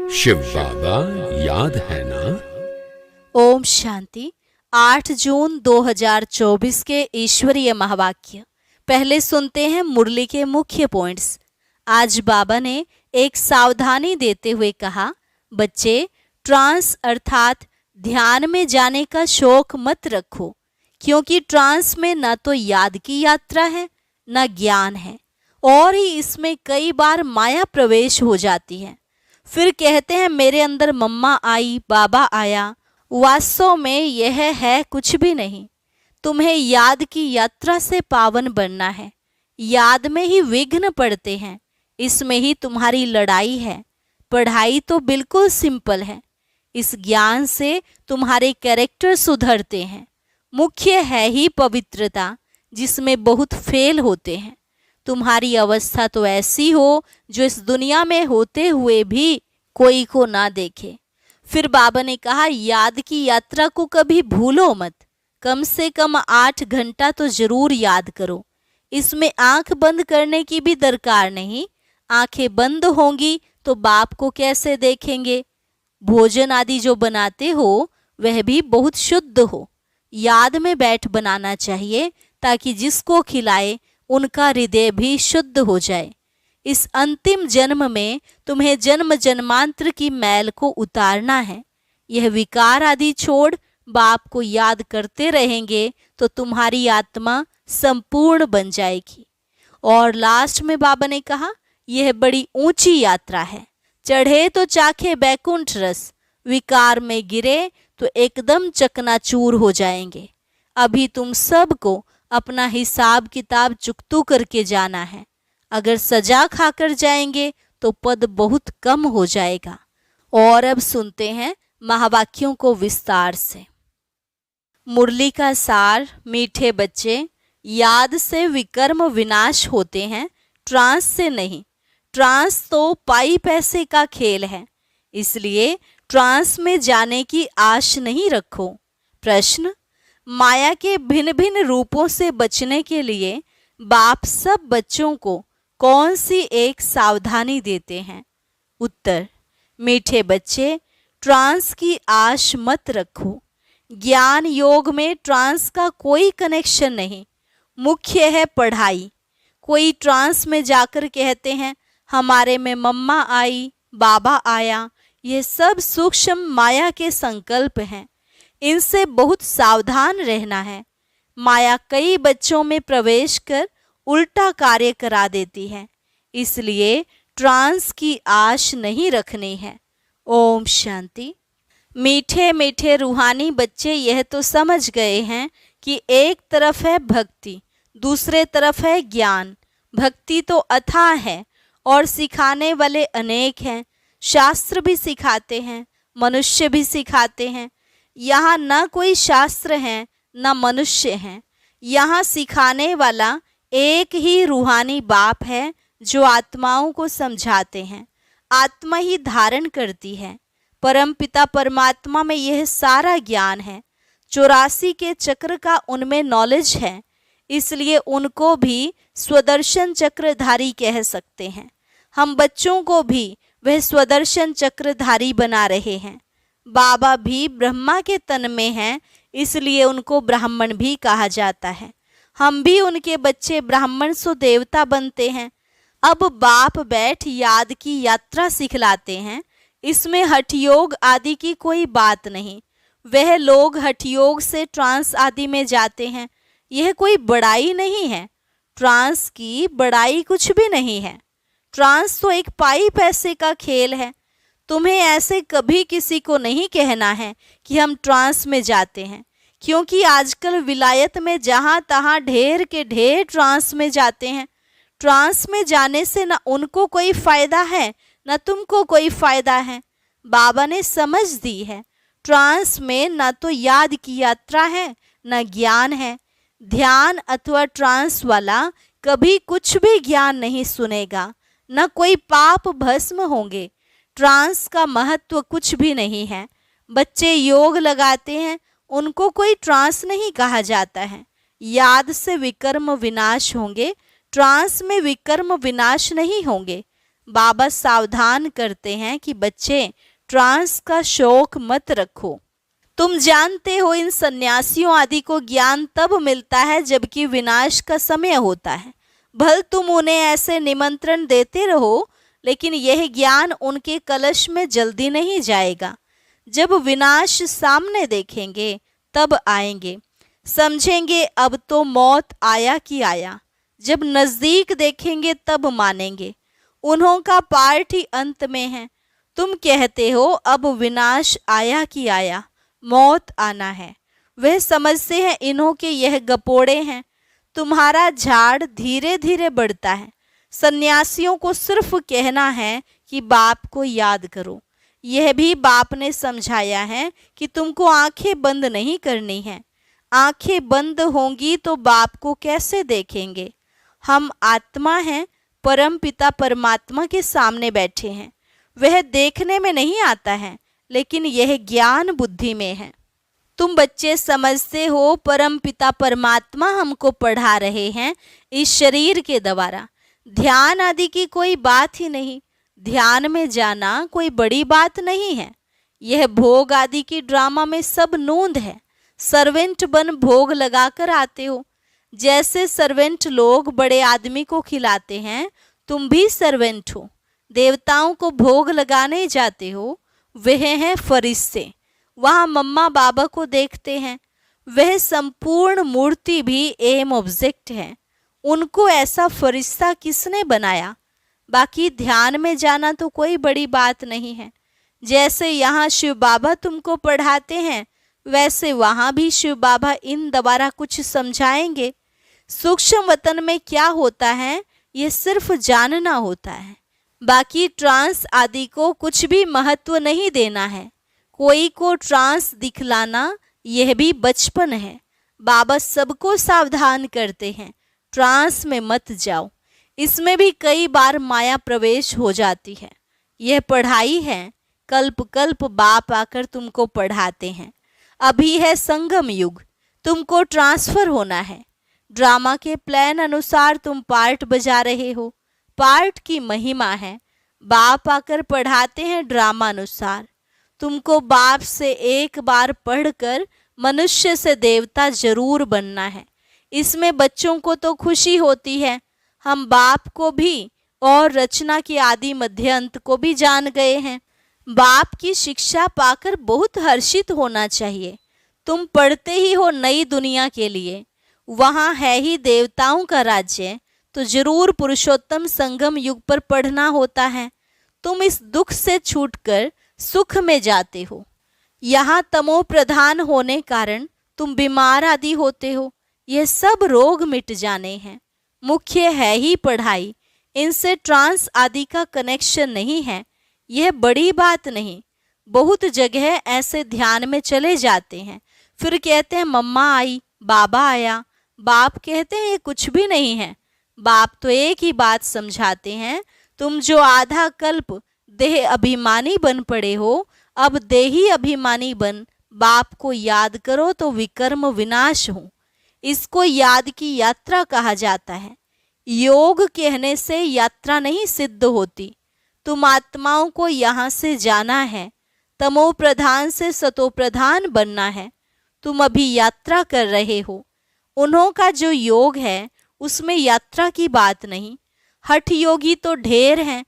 शिव बाबा याद है ना? ओम शांति। 8 जून 2024 के ईश्वरीय महावाक्य। पहले सुनते हैं मुरली के मुख्य पॉइंट्स। आज बाबा ने एक सावधानी देते हुए कहा, बच्चे, ट्रांस अर्थात ध्यान में जाने का शौक मत रखो, क्योंकि ट्रांस में न तो याद की यात्रा है न ज्ञान है, और ही इसमें कई बार माया प्रवेश हो जाती है। फिर कहते हैं मेरे अंदर मम्मा आई, बाबा आया। वास्तव में यह है कुछ भी नहीं। तुम्हें याद की यात्रा से पावन बनना है। याद में ही विघ्न पड़ते हैं, इसमें ही तुम्हारी लड़ाई है। पढ़ाई तो बिल्कुल सिंपल है, इस ज्ञान से तुम्हारे कैरेक्टर सुधरते हैं। मुख्य है ही पवित्रता, जिसमें बहुत फेल होते हैं। तुम्हारी अवस्था तो ऐसी हो जो इस दुनिया में होते हुए भी कोई को ना देखे। फिर बाबा ने कहा, याद की यात्रा को कभी भूलो मत। कम से कम 8 घंटा तो जरूर याद करो। इसमें आंख बंद करने की भी दरकार नहीं। आंखें बंद होंगी तो बाप को कैसे देखेंगे? भोजन आदि जो बनाते हो वह भी बहुत शुद्ध हो। याद में बैठ बनाना चाहिए, ताकि जिसको खिलाए उनका हृदय भी शुद्ध हो जाए। इस अंतिम जन्म में तुम्हें जन्म जन्मांतर की मैल को उतारना है। यह विकार आदि छोड़ बाप को याद करते रहेंगे तो तुम्हारी आत्मा संपूर्ण बन जाएगी। और लास्ट में बाबा ने कहा, यह बड़ी ऊंची यात्रा है। चढ़े तो चाखे बैकुंठ रस, विकार में गिरे तो एकदम चकनाचूर हो जाएंगे। अभी तुम सबको अपना हिसाब किताब चुकतू करके जाना है। अगर सजा खाकर जाएंगे तो पद बहुत कम हो जाएगा। और अब सुनते हैं महावाक्यों को विस्तार से। मुरली का सार। मीठे बच्चे, याद से विकर्म विनाश होते हैं, ट्रांस से नहीं। ट्रांस तो पाई पैसे का खेल है, इसलिए ट्रांस में जाने की आश नहीं रखो। प्रश्न, माया के भिन्न भिन्न रूपों से बचने के लिए बाप सब बच्चों को कौन सी एक सावधानी देते हैं? उत्तर, मीठे बच्चे, ट्रांस की आश मत रखो। ज्ञान योग में ट्रांस का कोई कनेक्शन नहीं। मुख्य है पढ़ाई। कोई ट्रांस में जाकर कहते हैं हमारे में मम्मा आई, बाबा आया। ये सब सूक्ष्म माया के संकल्प हैं, इनसे बहुत सावधान रहना है। माया कई बच्चों में प्रवेश कर उल्टा कार्य करा देती है, इसलिए ट्रांस की आश नहीं रखनी है। ओम शांति। मीठे मीठे रूहानी बच्चे यह तो समझ गए हैं कि एक तरफ है भक्ति, दूसरे तरफ है ज्ञान। भक्ति तो अथाह है और सिखाने वाले अनेक हैं। शास्त्र भी सिखाते हैं, मनुष्य भी सिखाते हैं। यहाँ न कोई शास्त्र है न मनुष्य हैं। यहाँ सिखाने वाला एक ही रूहानी बाप है, जो आत्माओं को समझाते हैं। आत्मा ही धारण करती है। परम पिता परमात्मा में यह सारा ज्ञान है। 84 के चक्र का उनमें नॉलेज है, इसलिए उनको भी स्वदर्शन चक्रधारी कह सकते हैं। हम बच्चों को भी वह स्वदर्शन चक्रधारी बना रहे हैं। बाबा भी ब्रह्मा के तन में हैं, इसलिए उनको ब्राह्मण भी कहा जाता है। हम भी उनके बच्चे ब्राह्मण सो देवता बनते हैं। अब बाप बैठ याद की यात्रा सिखलाते हैं। इसमें हठयोग आदि की कोई बात नहीं। वह लोग हठयोग से ट्रांस आदि में जाते हैं, यह कोई बड़ाई नहीं है। ट्रांस की बड़ाई कुछ भी नहीं है। ट्रांस तो एक पाई पैसे का खेल है। तुम्हें ऐसे कभी किसी को नहीं कहना है कि हम ट्रांस में जाते हैं, क्योंकि आजकल विलायत में जहाँ तहाँ ढेर के ढेर ट्रांस में जाते हैं। ट्रांस में जाने से न उनको कोई फायदा है न तुमको कोई फायदा है। बाबा ने समझ दी है, ट्रांस में न तो याद की यात्रा है न ज्ञान है। ध्यान अथवा ट्रांस वाला कभी कुछ भी ज्ञान नहीं सुनेगा, न कोई पाप भस्म होंगे। ट्रांस का महत्व कुछ भी नहीं है। बच्चे योग लगाते हैं, उनको कोई ट्रांस नहीं कहा जाता है। याद से विकर्म विनाश होंगे, ट्रांस में विकर्म विनाश नहीं होंगे। बाबा सावधान करते हैं कि बच्चे ट्रांस का शौक मत रखो। तुम जानते हो इन सन्यासियों आदि को ज्ञान तब मिलता है जबकि विनाश का समय होता है। भल तुम उन्हें ऐसे निमंत्रण देते रहो, लेकिन यह ज्ञान उनके कलश में जल्दी नहीं जाएगा। जब विनाश सामने देखेंगे तब आएंगे, समझेंगे अब तो मौत आया कि आया। जब नज़दीक देखेंगे तब मानेंगे, उन्हों का पार्ट ही अंत में है। तुम कहते हो अब विनाश आया कि आया, मौत आना है। वह समझते हैं इन्हों के यह गपोड़े हैं। तुम्हारा झाड़ धीरे धीरे बढ़ता है। सन्यासियों को सिर्फ कहना है कि बाप को याद करो। यह भी बाप ने समझाया है कि तुमको आंखें बंद नहीं करनी है। आंखें बंद होंगी तो बाप को कैसे देखेंगे। हम आत्मा हैं, परम पिता परमात्मा के सामने बैठे हैं। वह देखने में नहीं आता है, लेकिन यह ज्ञान बुद्धि में है। तुम बच्चे समझते हो परम पिता परमात्मा हमको पढ़ा रहे हैं इस शरीर के द्वारा। ध्यान आदि की कोई बात ही नहीं। ध्यान में जाना कोई बड़ी बात नहीं है। यह भोग आदि की ड्रामा में सब नोंद है। सर्वेंट बन भोग लगाकर आते हो। जैसे सर्वेंट लोग बड़े आदमी को खिलाते हैं, तुम भी सर्वेंट हो। देवताओं को भोग लगाने जाते हो, वह हैं फरिश्ते। वहाँ मम्मा बाबा को देखते हैं। वह संपूर्ण मूर्ति भी एम ऑब्जेक्ट है। उनको ऐसा फरिश्ता किसने बनाया। बाकी ध्यान में जाना तो कोई बड़ी बात नहीं है। जैसे यहाँ शिव बाबा तुमको पढ़ाते हैं, वैसे वहाँ भी शिव बाबा इन द्वारा कुछ समझाएंगे। सूक्ष्म वतन में क्या होता है ये सिर्फ जानना होता है। बाकी ट्रांस आदि को कुछ भी महत्व नहीं देना है। कोई को ट्रांस दिखलाना यह भी बचपन है। बाबा सबको सावधान करते हैं, ट्रांस में मत जाओ। इसमें भी कई बार माया प्रवेश हो जाती है। यह पढ़ाई है, कल्प कल्प बाप आकर तुमको पढ़ाते हैं। अभी है संगम युग, तुमको ट्रांसफर होना है। ड्रामा के प्लान अनुसार तुम पार्ट बजा रहे हो। पार्ट की महिमा है। बाप आकर पढ़ाते हैं ड्रामा अनुसार। तुमको बाप से एक बार पढ़कर मनुष्य से देवता जरूर बनना है। इसमें बच्चों को तो खुशी होती है। हम बाप को भी और रचना के आदि मध्य अंत को भी जान गए हैं। बाप की शिक्षा पाकर बहुत हर्षित होना चाहिए। तुम पढ़ते ही हो नई दुनिया के लिए। वहाँ है ही देवताओं का राज्य, तो जरूर पुरुषोत्तम संगम युग पर पढ़ना होता है। तुम इस दुख से छूटकर सुख में जाते हो। यहाँ तमो प्रधान होने कारण तुम बीमार आदि होते हो। यह सब रोग मिट जाने हैं। मुख्य है ही पढ़ाई। इनसे ट्रांस आदि का कनेक्शन नहीं है। यह बड़ी बात नहीं। बहुत जगह ऐसे ध्यान में चले जाते हैं, फिर कहते हैं मम्मा आई, बाबा आया। बाप कहते हैं ये कुछ भी नहीं है। बाप तो एक ही बात समझाते हैं, तुम जो आधा कल्प देह अभिमानी बन पड़े हो, अब देही अभिमानी बन बाप को याद करो तो विकर्म विनाश हो। इसको याद की यात्रा कहा जाता है। योग कहने से यात्रा नहीं सिद्ध होती। तुम आत्माओं को यहाँ से जाना है। तमो प्रधान से सतो प्रधान बनना है। तुम अभी यात्रा कर रहे हो। उन्हों का जो योग है उसमें यात्रा की बात नहीं। हठ योगी तो ढेर हैं।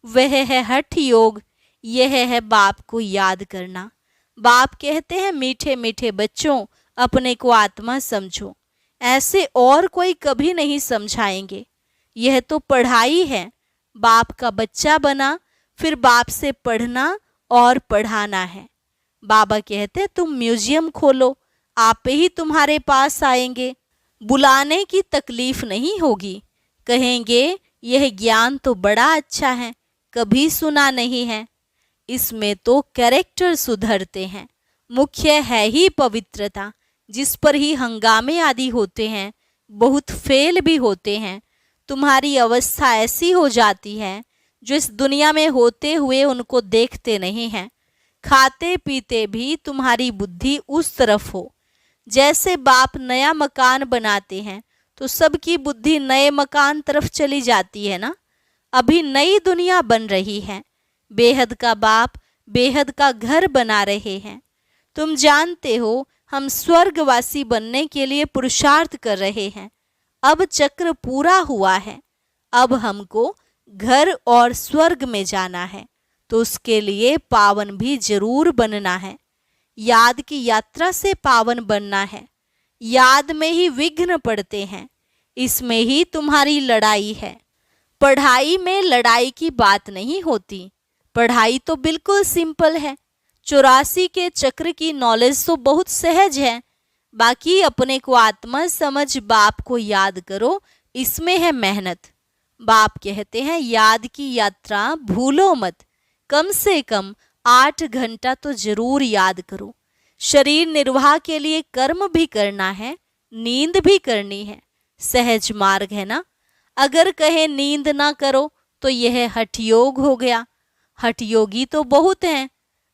वह है हठ योग। यह है बाप को याद करना। बाप कहते हैं मीठे मीठे बच्चों, अपने को आत्मा समझो। ऐसे और कोई कभी नहीं समझाएंगे। यह तो पढ़ाई है। बाप का बच्चा बना, फिर बाप से पढ़ना और पढ़ाना है। बाबा कहते तुम म्यूजियम खोलो, आप ही तुम्हारे पास आएंगे। बुलाने की तकलीफ नहीं होगी। कहेंगे यह ज्ञान तो बड़ा अच्छा है, कभी सुना नहीं है। इसमें तो कैरेक्टर सुधरते हैं। मुख्य है ही पवित्रता, जिस पर ही हंगामे आदि होते हैं, बहुत फेल भी होते हैं। तुम्हारी अवस्था ऐसी हो जाती है जो इस दुनिया में होते हुए उनको देखते नहीं हैं। खाते पीते भी तुम्हारी बुद्धि उस तरफ हो। जैसे बाप नया मकान बनाते हैं तो सबकी बुद्धि नए मकान तरफ चली जाती है ना। अभी नई दुनिया बन रही है। बेहद का बाप बेहद का घर बना रहे हैं। तुम जानते हो हम स्वर्गवासी बनने के लिए पुरुषार्थ कर रहे हैं। अब चक्र पूरा हुआ है। अब हमको घर और स्वर्ग में जाना है, तो उसके लिए पावन भी जरूर बनना है। याद की यात्रा से पावन बनना है। याद में ही विघ्न पड़ते हैं, इसमें ही तुम्हारी लड़ाई है। पढ़ाई में लड़ाई की बात नहीं होती। पढ़ाई तो बिल्कुल सिंपल है। 84 के चक्र की नॉलेज तो बहुत सहज है। बाकी अपने को आत्मा समझ बाप को याद करो, इसमें है मेहनत। बाप कहते हैं याद की यात्रा भूलो मत। कम से कम 8 घंटा तो जरूर याद करो। शरीर निर्वाह के लिए कर्म भी करना है, नींद भी करनी है। सहज मार्ग है ना। अगर कहे नींद ना करो तो यह हठयोग हो गया। हठयोगी तो बहुत हैं।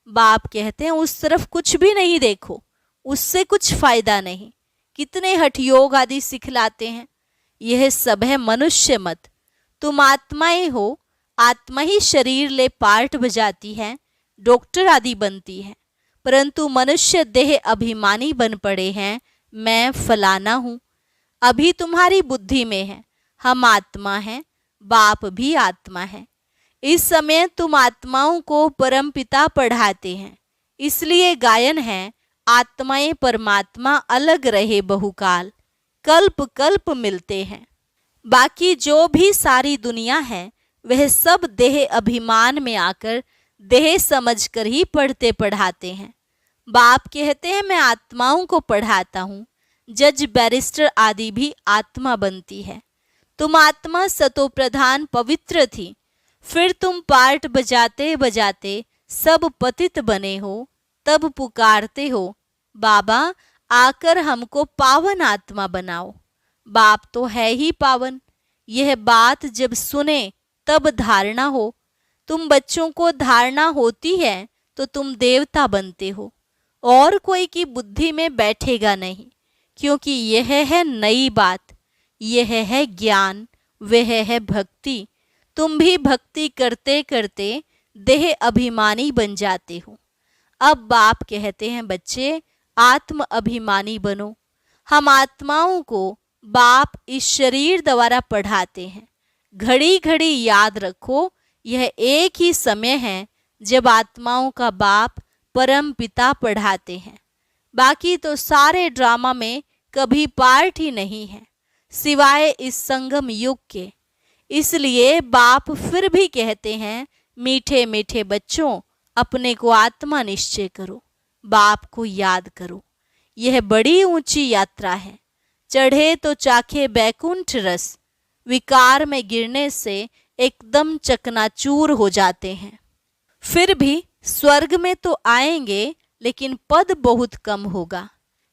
बाप कहते हैं उस तरफ कुछ भी नहीं देखो, उससे कुछ फायदा नहीं। कितने हठयोग आदि सिखलाते हैं। यह सब है मनुष्य मत। तुम आत्माएं हो। आत्मा ही शरीर ले पार्ट बजाती है, डॉक्टर आदि बनती है। परंतु मनुष्य देह अभिमानी बन पड़े हैं, मैं फलाना हूँ। अभी तुम्हारी बुद्धि में है हम आत्मा हैं, बाप भी आत्मा है। इस समय तुम आत्माओं को परमपिता पढ़ाते हैं। इसलिए गायन है आत्माएं परमात्मा अलग रहे बहुकाल, कल्प कल्प मिलते हैं। बाकी जो भी सारी दुनिया है वह सब देह अभिमान में आकर देह समझकर ही पढ़ते पढ़ाते हैं। बाप कहते हैं मैं आत्माओं को पढ़ाता हूँ। जज बैरिस्टर आदि भी आत्मा बनती है। तुम आत्मा सतो प्रधान पवित्र थी, फिर तुम पार्ट बजाते बजाते सब पतित बने हो। तब पुकारते हो बाबा आकर हमको पावन आत्मा बनाओ। बाप तो है ही पावन। यह बात जब सुने तब धारणा हो। तुम बच्चों को धारणा होती है तो तुम देवता बनते हो, और कोई की बुद्धि में बैठेगा नहीं, क्योंकि यह है नई बात। यह है ज्ञान, वह है भक्ति। तुम भी भक्ति करते करते देह अभिमानी बन जाते हो। अब बाप कहते हैं बच्चे आत्म अभिमानी बनो। हम आत्माओं को बाप इस शरीर द्वारा पढ़ाते हैं। घड़ी घड़ी याद रखो यह एक ही समय है जब आत्माओं का बाप परम पिता पढ़ाते हैं। बाकी तो सारे ड्रामा में कभी पार्ट ही नहीं है सिवाय इस संगम युग के। इसलिए बाप फिर भी कहते हैं मीठे मीठे बच्चों अपने को आत्मा निश्चय करो, बाप को याद करो। यह बड़ी ऊंची यात्रा है। चढ़े तो चाखे बैकुंठ रस, विकार में गिरने से एकदम चकनाचूर हो जाते हैं। फिर भी स्वर्ग में तो आएंगे, लेकिन पद बहुत कम होगा।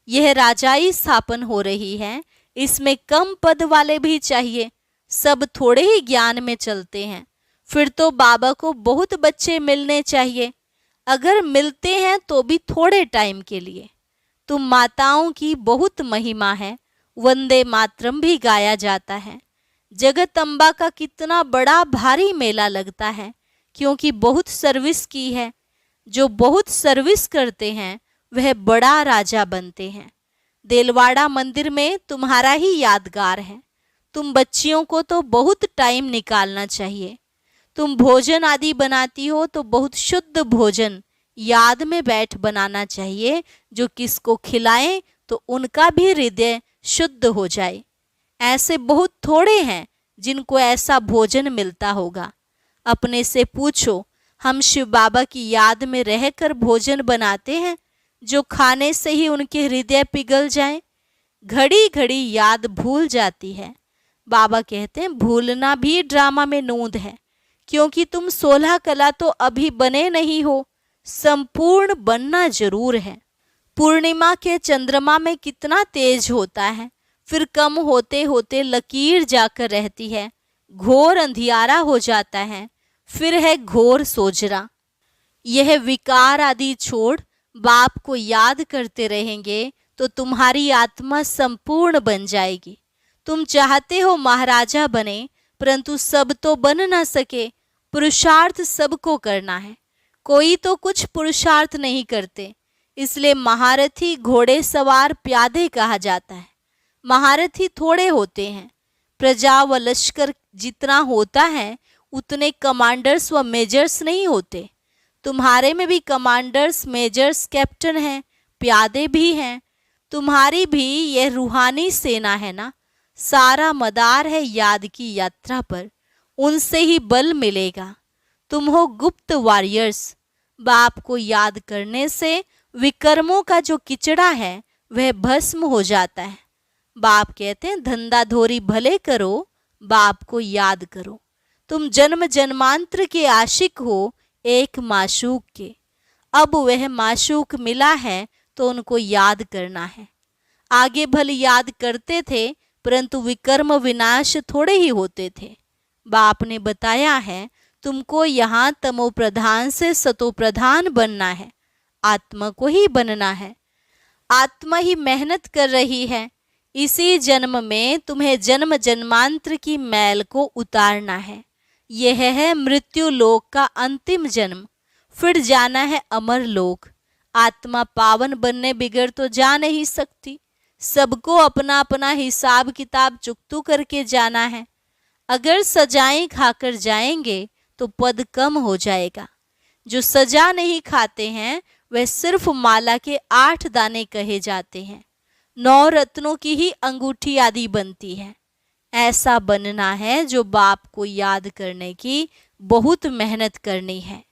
यह राजाई स्थापन हो रही है, इसमें कम पद वाले भी चाहिए। सब थोड़े ही ज्ञान में चलते हैं। फिर तो बाबा को बहुत बच्चे मिलने चाहिए। अगर मिलते हैं तो भी थोड़े टाइम के लिए। तुम माताओं की बहुत महिमा है। वंदे मातरम भी गाया जाता है। जगदम्बा का कितना बड़ा भारी मेला लगता है, क्योंकि बहुत सर्विस की है। जो बहुत सर्विस करते हैं वह बड़ा राजा बनते हैं। देलवाड़ा मंदिर में तुम्हारा ही यादगार है। तुम बच्चियों को तो बहुत टाइम निकालना चाहिए। तुम भोजन आदि बनाती हो तो बहुत शुद्ध भोजन याद में बैठ बनाना चाहिए, जो किसको खिलाएं तो उनका भी हृदय शुद्ध हो जाए। ऐसे बहुत थोड़े हैं जिनको ऐसा भोजन मिलता होगा। अपने से पूछो, हम शिव बाबा की याद में रहकर भोजन बनाते हैं जो खाने से ही उनके हृदय पिघल जाए? घड़ी घड़ी याद भूल जाती है। बाबा कहते हैं भूलना भी ड्रामा में नूंद है, क्योंकि तुम 16 कला तो अभी बने नहीं हो, संपूर्ण बनना जरूर है। पूर्णिमा के चंद्रमा में कितना तेज होता है, फिर कम होते होते लकीर जाकर रहती है, घोर अंधियारा हो जाता है, फिर है घोर सोजरा। यह विकार आदि छोड़ बाप को याद करते रहेंगे तो तुम्हारी आत्मा संपूर्ण बन जाएगी। तुम चाहते हो महाराजा बने, परंतु सब तो बन ना सके। पुरुषार्थ सबको करना है, कोई तो कुछ पुरुषार्थ नहीं करते, इसलिए महारथी घोड़े सवार प्यादे कहा जाता है। महारथी थोड़े होते हैं, प्रजा व लश्कर जितना होता है उतने कमांडर्स व मेजर्स नहीं होते। तुम्हारे में भी कमांडर्स, मेजर्स, कैप्टन हैं, प्यादे भी हैं। तुम्हारी भी यह रूहानी सेना है ना। सारा मदार है याद की यात्रा पर, उनसे ही बल मिलेगा। तुम हो गुप्त वॉरियर्स। बाप को याद करने से विकर्मों का जो किचड़ा है वह भस्म हो जाता है। बाप कहते हैं धंधा धोरी भले करो, बाप को याद करो। तुम जन्म जन्मांतर के आशिक हो एक माशूक के। अब वह माशूक मिला है तो उनको याद करना है। आगे भले याद करते थे, परंतु विकर्म विनाश थोड़े ही होते थे। बाप ने बताया है तुमको यहाँ तमो प्रधान से सतो प्रधान बनना है, आत्मा को ही बनना है। आत्मा ही मेहनत कर रही है। इसी जन्म में तुम्हें जन्म जन्मांतर की मैल को उतारना है। यह है मृत्यु लोक का अंतिम जन्म, फिर जाना है अमर लोक। आत्मा पावन बनने बिगड़ तो जा नहीं सकती। सबको अपना अपना हिसाब किताब चुकतू करके जाना है। अगर सजाएं खाकर जाएंगे तो पद कम हो जाएगा। जो सजा नहीं खाते हैं वह सिर्फ माला के 8 दाने कहे जाते हैं। 9 रत्नों की ही अंगूठी आदि बनती है। ऐसा बनना है जो बाप को याद करने की बहुत मेहनत करनी है।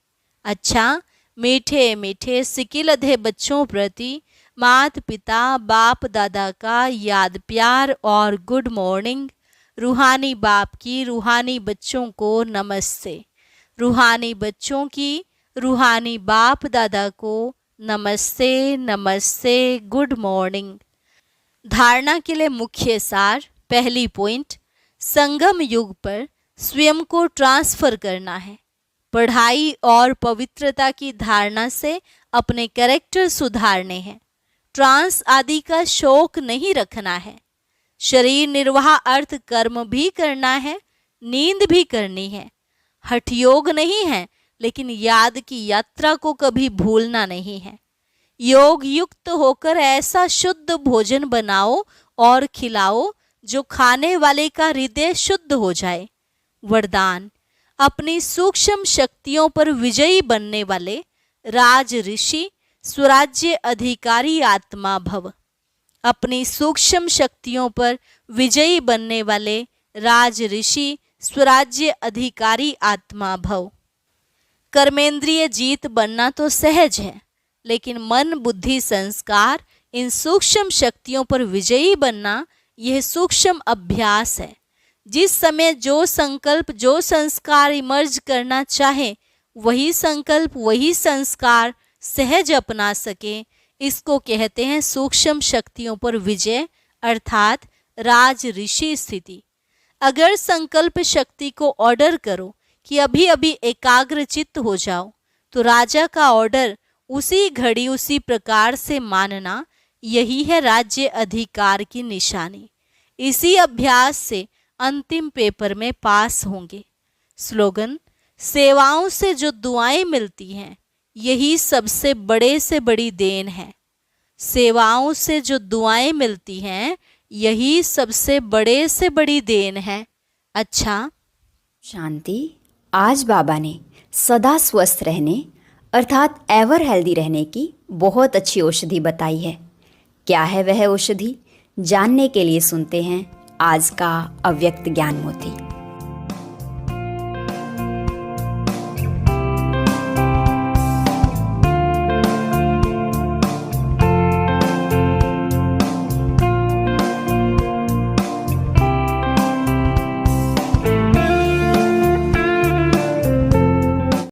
अच्छा, मीठे मीठे सिकिलधे बच्चों प्रति माता पिता बाप दादा का याद प्यार और गुड मॉर्निंग। रूहानी बाप की रूहानी बच्चों को नमस्ते। रूहानी बच्चों की रूहानी बाप दादा को नमस्ते नमस्ते, गुड मॉर्निंग। धारणा के लिए मुख्य सार। पहली पॉइंट, संगम युग पर स्वयं को ट्रांसफर करना है। पढ़ाई और पवित्रता की धारणा से अपने कैरेक्टर सुधारने हैं। ट्रांस आदि का शौक नहीं रखना है। शरीर निर्वाह अर्थ कर्म भी करना है, नींद भी करनी है। हठयोग नहीं है, लेकिन याद की यात्रा को कभी भूलना नहीं है। योग युक्त होकर ऐसा शुद्ध भोजन बनाओ और खिलाओ जो खाने वाले का हृदय शुद्ध हो जाए। वरदान, अपनी सूक्ष्म शक्तियों पर विजयी बनने वाले राज ऋषि स्वराज्य अधिकारी आत्मा भव। अपनी सूक्ष्म शक्तियों पर विजयी बनने वाले राज ऋषि स्वराज्य अधिकारी आत्मा भव। कर्मेंद्रिय जीत बनना तो सहज है, लेकिन मन बुद्धि संस्कार इन सूक्ष्म शक्तियों पर विजयी बनना यह सूक्ष्म अभ्यास है। जिस समय जो संकल्प जो संस्कार इमर्ज करना चाहे वही संकल्प वही संस्कार सहज अपना सके, इसको कहते हैं सूक्ष्म शक्तियों पर विजय अर्थात राज ऋषि स्थिति। अगर संकल्प शक्ति को ऑर्डर करो कि अभी अभी एकाग्र चित्त हो जाओ, तो राजा का ऑर्डर उसी घड़ी उसी प्रकार से मानना, यही है राज्य अधिकार की निशानी। इसी अभ्यास से अंतिम पेपर में पास होंगे। स्लोगन, सेवाओं से जो दुआएं मिलती हैं यही सबसे बड़े से बड़ी देन है। सेवाओं से जो दुआएं मिलती हैं यही सबसे बड़े से बड़ी देन है। अच्छा शांति। आज बाबा ने सदा स्वस्थ रहने अर्थात एवर हेल्दी रहने की बहुत अच्छी औषधि बताई है। क्या है वह औषधि, जानने के लिए सुनते हैं आज का अव्यक्त ज्ञान मोती।